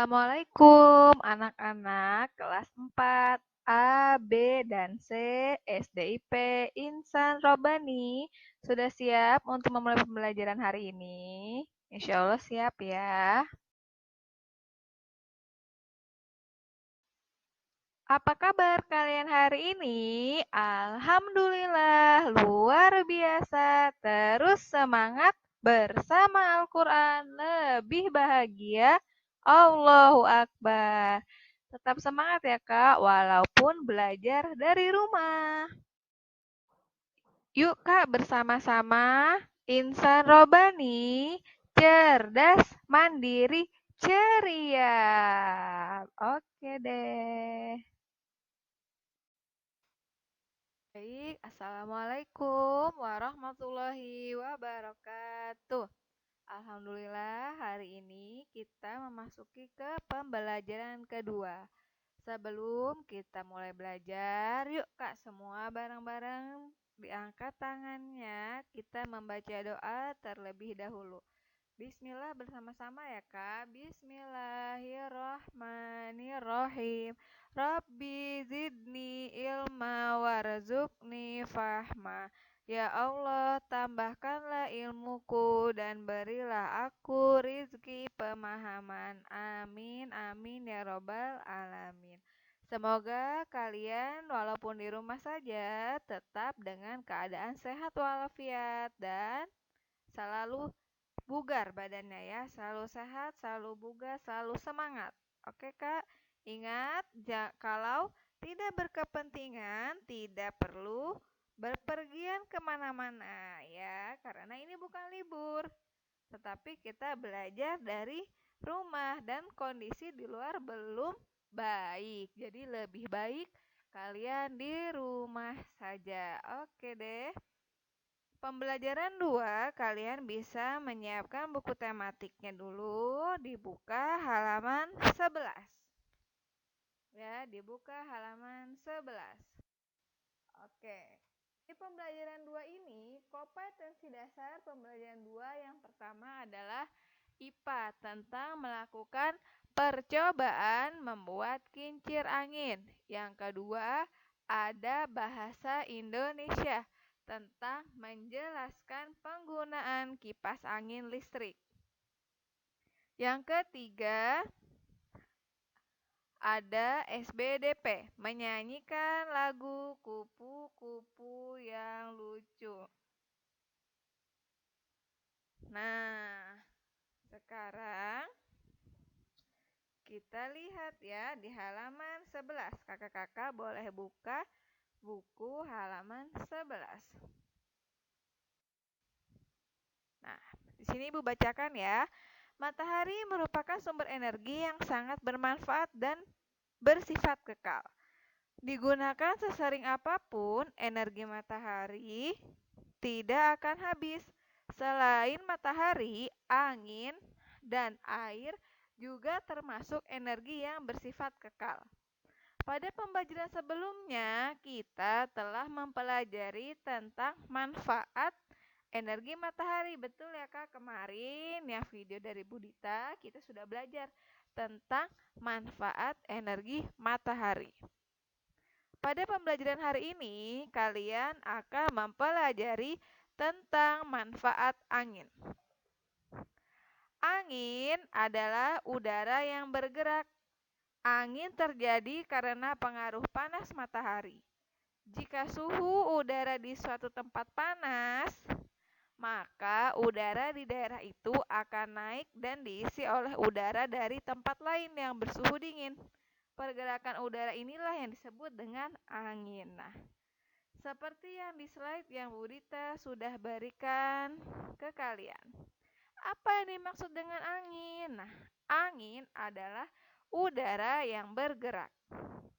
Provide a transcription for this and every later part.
Assalamualaikum anak-anak kelas 4 A, B, dan C SDIP Insan Robani. Sudah siap untuk memulai pembelajaran hari ini? Insya Allah siap ya. Apa kabar kalian hari ini? Alhamdulillah, luar biasa. Terus semangat bersama Al-Quran, lebih bahagia. Allahu Akbar. Tetap semangat ya Kak, walaupun belajar dari rumah. Yuk Kak, bersama-sama Insan Robani, cerdas, mandiri, ceria. Oke deh. Baik, Assalamualaikum warahmatullahi wabarakatuh. Alhamdulillah, hari ini kita memasuki ke pembelajaran kedua. Sebelum kita mulai belajar, yuk Kak semua bareng-bareng diangkat tangannya, kita membaca doa terlebih dahulu. Bismillah bersama-sama ya Kak. Bismillahirrahmanirrahim. Rabbi zidni ilma warzuqni fahma. Ya Allah, tambahkanlah ilmuku dan berilah aku rizki pemahaman. Amin, amin ya robbal alamin. Semoga kalian walaupun di rumah saja tetap dengan keadaan sehat walafiat dan selalu bugar badannya ya, selalu sehat, selalu bugar, selalu semangat. Oke Kak, ingat kalau tidak berkepentingan, tidak perlu berpergian kemana-mana ya, karena ini bukan libur, tetapi kita belajar dari rumah dan kondisi di luar belum baik. Jadi lebih baik kalian di rumah saja. Oke deh. Pembelajaran 2, kalian bisa menyiapkan buku tematiknya dulu, dibuka halaman 11. Ya, dibuka halaman 11. Oke. Di pembelajaran 2 ini, kompetensi dasar pembelajaran 2 yang pertama adalah IPA tentang melakukan percobaan membuat kincir angin. Yang kedua, ada bahasa Indonesia tentang menjelaskan penggunaan kipas angin listrik. Yang ketiga, ada SBDP, menyanyikan lagu kupu-kupu yang lucu. Nah, sekarang kita lihat ya di halaman 11. Kakak-kakak boleh buka buku halaman 11. Nah, di sini Ibu bacakan ya. Matahari merupakan sumber energi yang sangat bermanfaat dan bersifat kekal. Digunakan sesering apapun, energi matahari tidak akan habis. Selain matahari, angin, dan air juga termasuk energi yang bersifat kekal. Pada pembelajaran sebelumnya, kita telah mempelajari tentang manfaat energi matahari. Betul ya Kak, kemarin yang video dari Budita kita sudah belajar tentang manfaat energi matahari. Pada pembelajaran hari ini, kalian akan mempelajari tentang manfaat angin. Angin adalah udara yang bergerak. Angin terjadi karena pengaruh panas matahari. Jika suhu udara di suatu tempat panas, maka udara di daerah itu akan naik dan diisi oleh udara dari tempat lain yang bersuhu dingin. Pergerakan udara inilah yang disebut dengan angin. Nah, seperti yang di slide yang Budita sudah berikan ke kalian. Apa yang dimaksud dengan angin? Nah, angin adalah udara yang bergerak.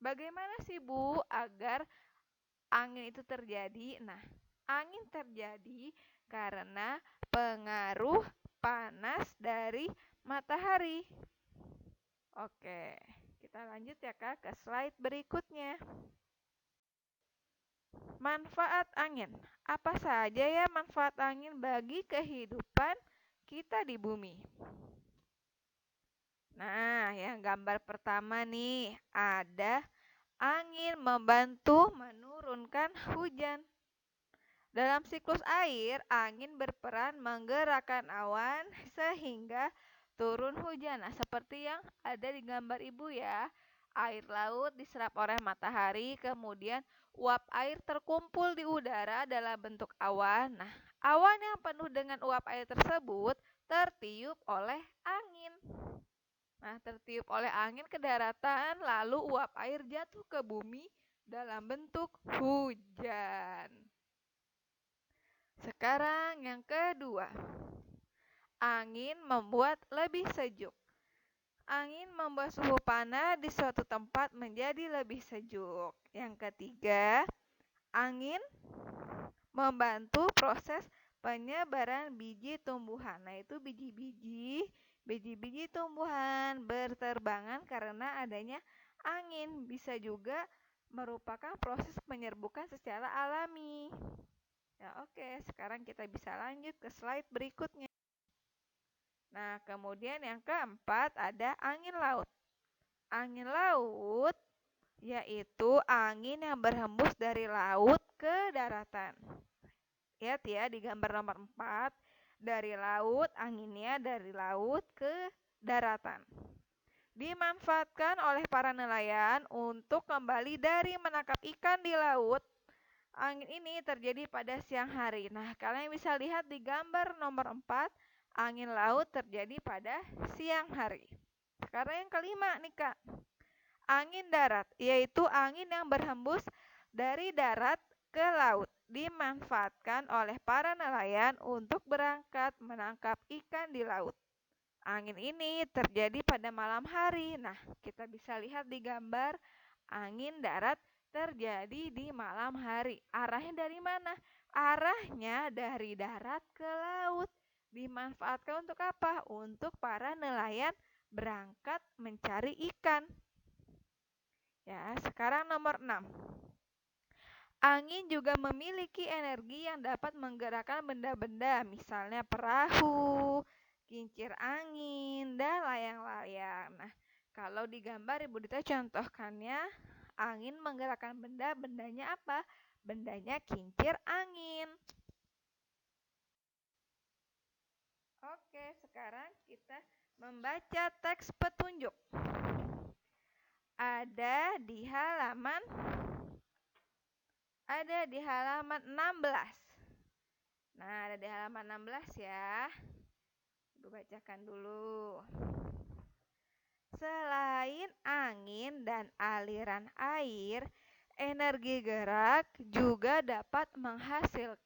Bagaimana sih Bu agar angin itu terjadi? Nah, angin terjadi karena pengaruh panas dari matahari. Oke, kita lanjut ya Kak ke slide berikutnya. Manfaat angin. Apa saja ya manfaat angin bagi kehidupan kita di bumi? Nah, yang gambar pertama nih, ada angin membantu menurunkan hujan. Dalam siklus air, angin berperan menggerakkan awan sehingga turun hujan. Nah, seperti yang ada di gambar Ibu ya. Air laut diserap oleh matahari, kemudian uap air terkumpul di udara dalam bentuk awan. Nah, awan yang penuh dengan uap air tersebut tertiup oleh angin. Nah, tertiup oleh angin ke daratan, lalu uap air jatuh ke bumi dalam bentuk hujan. Sekarang yang kedua, angin membuat lebih sejuk. Angin membuat suhu panas di suatu tempat menjadi lebih sejuk. Yang ketiga, angin membantu proses penyebaran biji tumbuhan. Nah, itu biji-biji tumbuhan berterbangan karena adanya angin. Bisa juga merupakan proses penyerbukan secara alami. Ya, oke, sekarang kita bisa lanjut ke slide berikutnya. Nah, kemudian yang keempat ada angin laut. Angin laut yaitu angin yang berhembus dari laut ke daratan. Lihat ya di gambar nomor 4, dari laut, anginnya dari laut ke daratan. Dimanfaatkan oleh para nelayan untuk kembali dari menangkap ikan di laut. Angin ini terjadi pada siang hari. Nah, kalian bisa lihat di gambar nomor 4, angin laut terjadi pada siang hari. Sekarang yang kelima nih Kak, angin darat, yaitu angin yang berhembus dari darat ke laut, dimanfaatkan oleh para nelayan untuk berangkat menangkap ikan di laut. Angin ini terjadi pada malam hari. Nah, kita bisa lihat di gambar angin darat terjadi di malam hari. Arahnya dari mana? Arahnya dari darat ke laut. Dimanfaatkan untuk apa? Untuk para nelayan berangkat mencari ikan. Ya, sekarang nomor 6. Angin juga memiliki energi yang dapat menggerakkan benda-benda, misalnya perahu, kincir angin, dan layang-layang. Nah, kalau di gambar Ibu Dita contohkannya, angin menggerakkan benda, bendanya apa? Bendanya kincir angin. Oke, sekarang kita membaca teks petunjuk. Ada di halaman 16. Nah, ada di halaman 16 ya. Ibu bacakan dulu. Selain angin dan aliran air, energi gerak juga dapat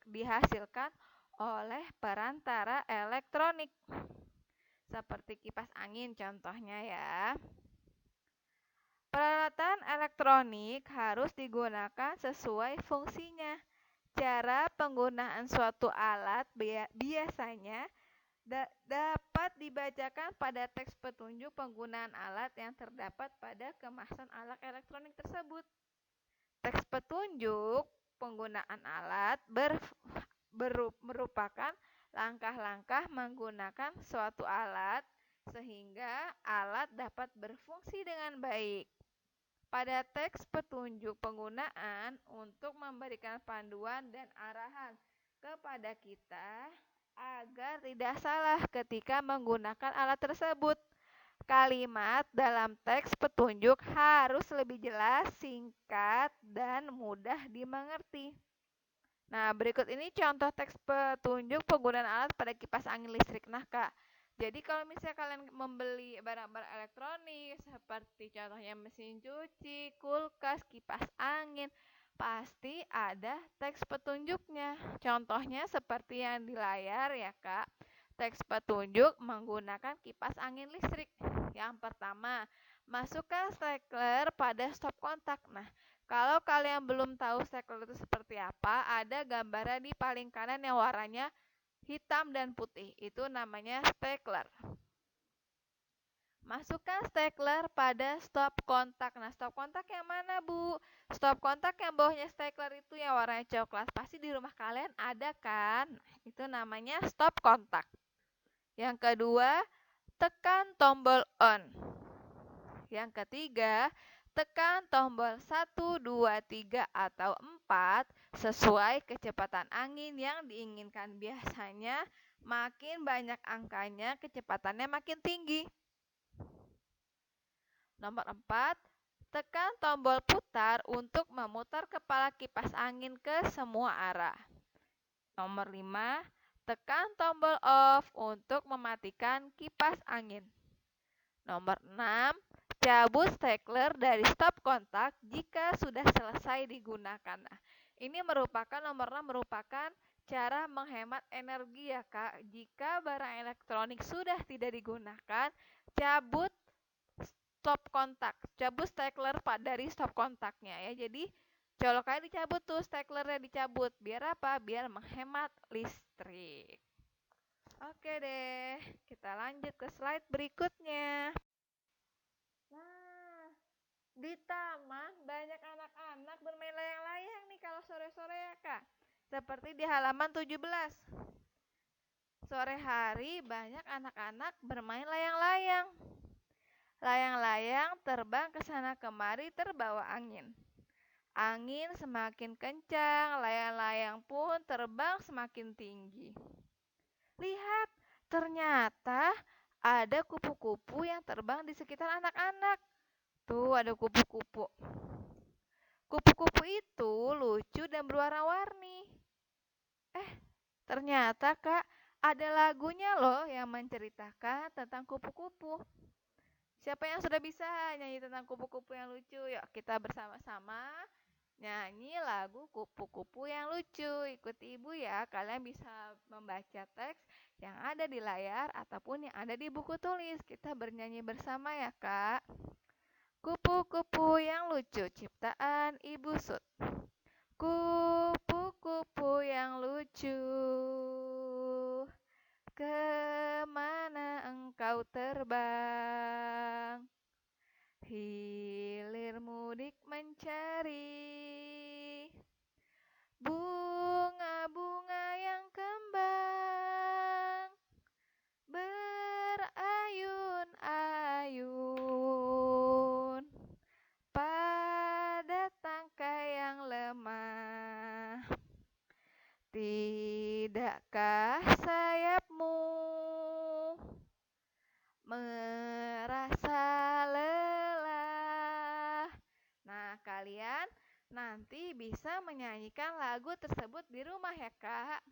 dihasilkan oleh perantara elektronik. Seperti kipas angin contohnya ya. Peralatan elektronik harus digunakan sesuai fungsinya. Cara penggunaan suatu alat biasanya dapat dibacakan pada teks petunjuk penggunaan alat yang terdapat pada kemasan alat elektronik tersebut. Teks petunjuk penggunaan alat merupakan langkah-langkah menggunakan suatu alat sehingga alat dapat berfungsi dengan baik. Pada teks petunjuk penggunaan untuk memberikan panduan dan arahan kepada kita agar tidak salah ketika menggunakan alat tersebut. Kalimat dalam teks petunjuk harus lebih jelas, singkat, dan mudah dimengerti. Nah, berikut ini contoh teks petunjuk penggunaan alat pada kipas angin listrik. Nah, Kak, jadi kalau misalnya kalian membeli barang-barang elektronik seperti contohnya mesin cuci, kulkas, kipas angin, pasti ada teks petunjuknya. Contohnya seperti yang di layar ya Kak. Teks petunjuk menggunakan kipas angin listrik. Yang pertama, masukkan stapler pada stop kontak. Nah, kalau kalian belum tahu stapler itu seperti apa, ada gambaran di paling kanan yang warnanya hitam dan putih. Itu namanya stapler. Masukkan stapler pada stop kontak. Nah, stop kontak yang mana, Bu? Stop kontak yang bawahnya stapler itu yang warnanya coklat. Pasti di rumah kalian ada kan? Itu namanya stop kontak. Yang kedua, tekan tombol on. Yang ketiga, tekan tombol 1, 2, 3, atau 4 sesuai kecepatan angin yang diinginkan. Biasanya makin banyak angkanya, kecepatannya makin tinggi. Nomor 4, tekan tombol putar untuk memutar kepala kipas angin ke semua arah. Nomor 5, tekan tombol off untuk mematikan kipas angin. Nomor 6, cabut stapler dari stop kontak jika sudah selesai digunakan. Nah, ini nomor 6 merupakan cara menghemat energi ya Kak. Jika barang elektronik sudah tidak digunakan, cabut stop kontak, cabut stapler dari stop kontaknya ya. Jadi colokannya dicabut tuh, staplernya dicabut. Biar apa? Biar menghemat listrik. Oke deh, kita lanjut ke slide berikutnya. Nah, di taman banyak anak-anak bermain layang-layang nih kalau sore-sore ya Kak. Seperti di halaman 17. Sore hari banyak anak-anak bermain layang-layang. Layang-layang terbang ke sana kemari terbawa angin. Angin semakin kencang, layang-layang pun terbang semakin tinggi. Lihat, ternyata ada kupu-kupu yang terbang di sekitar anak-anak. Tuh, ada kupu-kupu. Kupu-kupu itu lucu dan berwarna-warni. Ternyata Kak, ada lagunya loh yang menceritakan tentang kupu-kupu. Siapa yang sudah bisa nyanyi tentang kupu-kupu yang lucu? Yuk kita bersama-sama nyanyi lagu kupu-kupu yang lucu. Ikuti ibu ya, kalian bisa membaca teks yang ada di layar ataupun yang ada di buku tulis. Kita bernyanyi bersama ya Kak. Kupu-kupu yang lucu ciptaan Ibu Sud. Kupu-kupu yang lucu, kemana engkau terbang? Hilir mudik mencari bunga-bunga yang kembang, berayun-ayun pada tangkai yang lemah. Tidakkah sayapmu merasa lelah? Nah, kalian nanti bisa menyanyikan lagu tersebut di rumah ya Kak.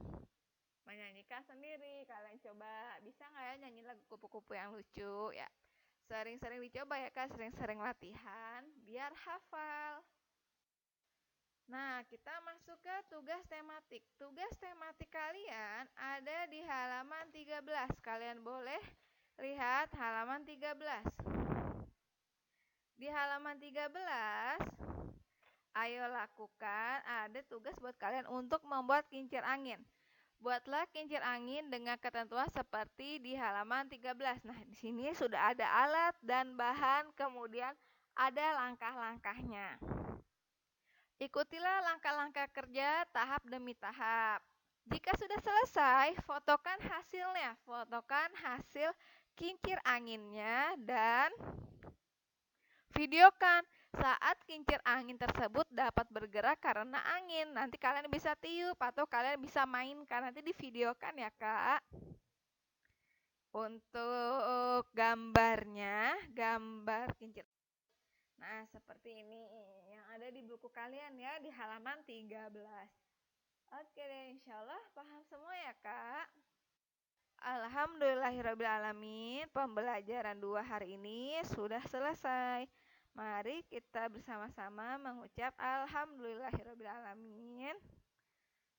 Menyanyikan sendiri, kalian coba. Bisa nggak ya nyanyi lagu kupu-kupu yang lucu ya? Sering-sering dicoba ya Kak, sering-sering latihan biar hafal. Nah, kita masuk ke tugas tematik. Tugas tematik kalian ada di halaman 13. Kalian boleh lihat halaman 13. Di halaman 13, ayo lakukan, ada tugas buat kalian untuk membuat kincir angin. Buatlah kincir angin dengan ketentuan seperti di halaman 13. Nah, di sini sudah ada alat dan bahan, kemudian ada langkah-langkahnya. Ikutilah langkah-langkah kerja tahap demi tahap. Jika sudah selesai, fotokan hasilnya. Fotokan hasil kincir anginnya dan videokan saat kincir angin tersebut dapat bergerak karena angin. Nanti kalian bisa tiup atau kalian bisa mainkan. Nanti divideokan ya Kak. Untuk gambarnya, gambar kincir. Nah, seperti ini yang ada di buku kalian ya, di halaman 13. Oke deh, insya Allah paham semua ya Kak. Alhamdulillahirrabbilalamin, pembelajaran 2 hari ini sudah selesai. Mari kita bersama-sama mengucap Alhamdulillahirrabbilalamin.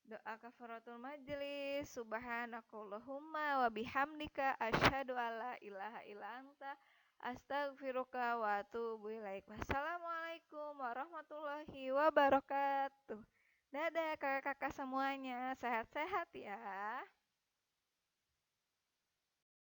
Doa kafaratul majelis. Subhanakallahumma wa bihamdika asyhadu alla ilaha illa anta astaghfiruka wa atubu ilaik. Wassalamualaikum warahmatullahi wabarakatuh. Dadah kakak-kakak semuanya, sehat-sehat ya.